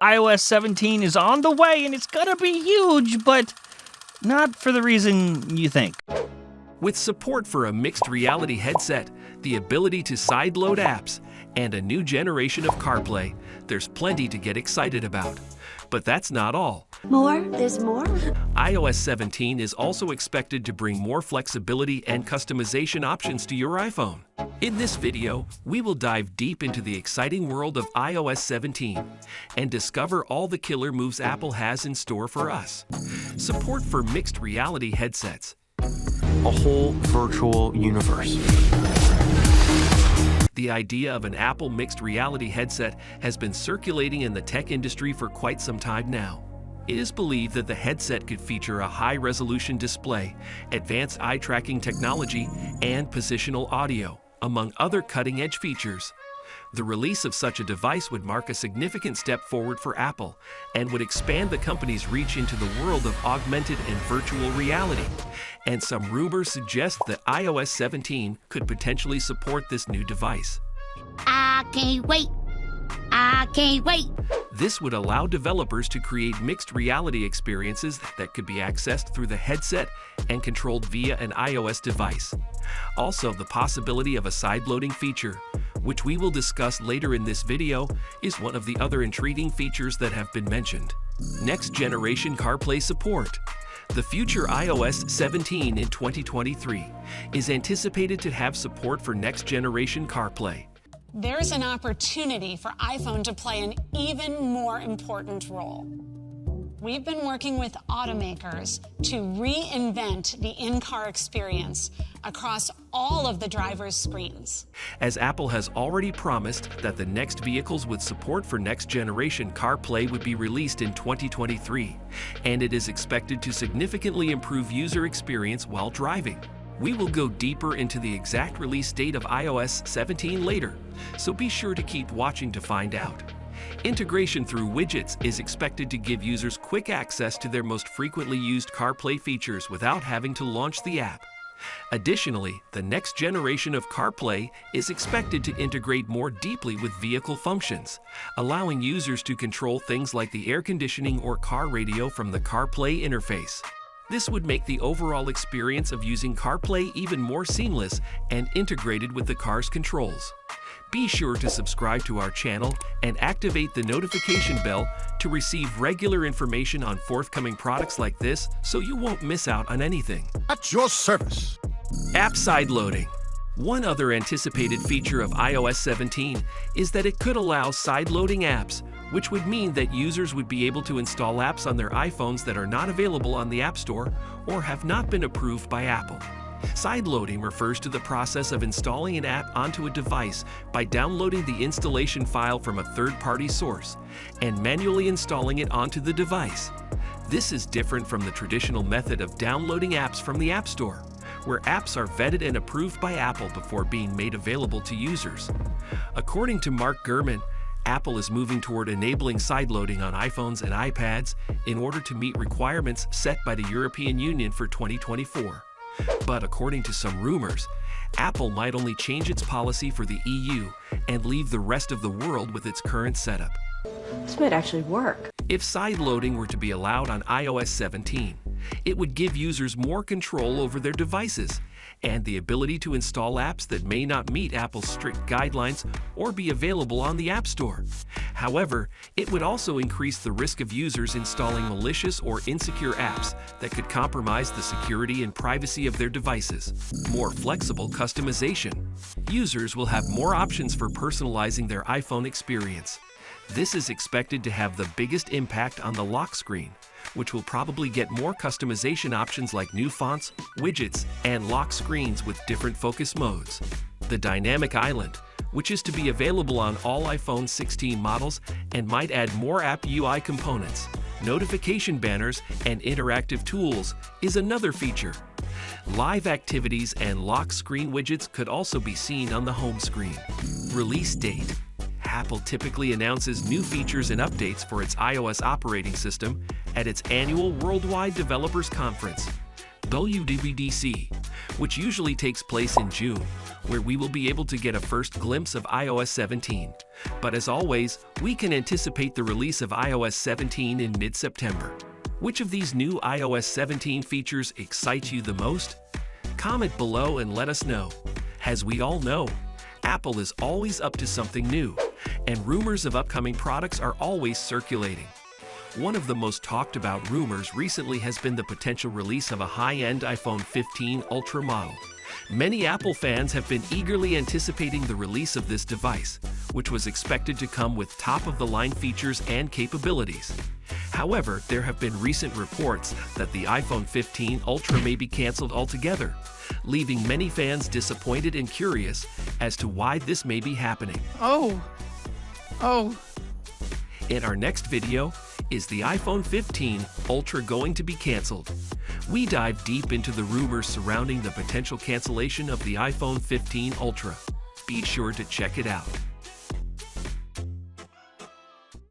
iOS 17 is on the way and it's gonna be huge, but not for the reason you think. With support for a mixed reality headset, the ability to sideload apps, and a new generation of CarPlay, there's plenty to get excited about. But that's not all. More? There's more? iOS 17 is also expected to bring more flexibility and customization options to your iPhone. In this video, we will dive deep into the exciting world of iOS 17 and discover all the killer moves Apple has in store for us. Support for mixed reality headsets. A whole virtual universe. The idea of an Apple mixed reality headset has been circulating in the tech industry for quite some time now. It is believed that the headset could feature a high-resolution display, advanced eye tracking technology, and positional audio, among other cutting-edge features. The release of such a device would mark a significant step forward for Apple and would expand the company's reach into the world of augmented and virtual reality. And some rumors suggest that iOS 17 could potentially support this new device. I can't wait. I can't wait. This would allow developers to create mixed reality experiences that could be accessed through the headset and controlled via an iOS device. Also, the possibility of a side-loading feature, which we will discuss later in this video, is one of the other intriguing features that have been mentioned. Next-generation CarPlay support. The future iOS 17 in 2023 is anticipated to have support for next-generation CarPlay. There's an opportunity for iPhone to play an even more important role. We've been working with automakers to reinvent the in-car experience across all of the driver's screens. As Apple has already promised that the next vehicles with support for next-generation CarPlay would be released in 2023, and it is expected to significantly improve user experience while driving. We will go deeper into the exact release date of iOS 17 later, so be sure to keep watching to find out. Integration through widgets is expected to give users quick access to their most frequently used CarPlay features without having to launch the app. Additionally, the next generation of CarPlay is expected to integrate more deeply with vehicle functions, allowing users to control things like the air conditioning or car radio from the CarPlay interface. This would make the overall experience of using CarPlay even more seamless and integrated with the car's controls. Be sure to subscribe to our channel and activate the notification bell to receive regular information on forthcoming products like this so you won't miss out on anything. At your service. App sideloading. One other anticipated feature of iOS 17 is that it could allow sideloading apps, which would mean that users would be able to install apps on their iPhones that are not available on the App Store or have not been approved by Apple. Sideloading refers to the process of installing an app onto a device by downloading the installation file from a third-party source and manually installing it onto the device. This is different from the traditional method of downloading apps from the App Store, where apps are vetted and approved by Apple before being made available to users. According to Mark Gurman, Apple is moving toward enabling sideloading on iPhones and iPads in order to meet requirements set by the European Union for 2024. But according to some rumors, Apple might only change its policy for the EU and leave the rest of the world with its current setup. This might actually work. If sideloading were to be allowed on iOS 17, it would give users more control over their devices and the ability to install apps that may not meet Apple's strict guidelines or be available on the App Store. However, it would also increase the risk of users installing malicious or insecure apps that could compromise the security and privacy of their devices. More flexible customization. Users will have more options for personalizing their iPhone experience. This is expected to have the biggest impact on the lock screen, which will probably get more customization options like new fonts, widgets, and lock screens with different focus modes. The Dynamic Island, which is to be available on all iPhone 16 models and might add more app UI components. Notification banners and interactive tools is another feature. Live activities and lock screen widgets could also be seen on the home screen. Release date. Apple typically announces new features and updates for its iOS operating system at its annual Worldwide Developers Conference. WWDC, which usually takes place in June, where we will be able to get a first glimpse of iOS 17. But as always, we can anticipate the release of iOS 17 in mid-September. Which of these new iOS 17 features excites you the most? Comment below and let us know. As we all know, Apple is always up to something new, and rumors of upcoming products are always circulating. One of the most talked about rumors recently has been the potential release of a high-end iPhone 15 Ultra model. Many Apple fans have been eagerly anticipating the release of this device, which was expected to come with top-of-the-line features and capabilities. However, there have been recent reports that the iPhone 15 Ultra may be canceled altogether, leaving many fans disappointed and curious as to why this may be happening. Oh. In our next video, is the iPhone 15 Ultra going to be canceled? We dive deep into the rumors surrounding the potential cancellation of the iPhone 15 Ultra. Be sure to check it out.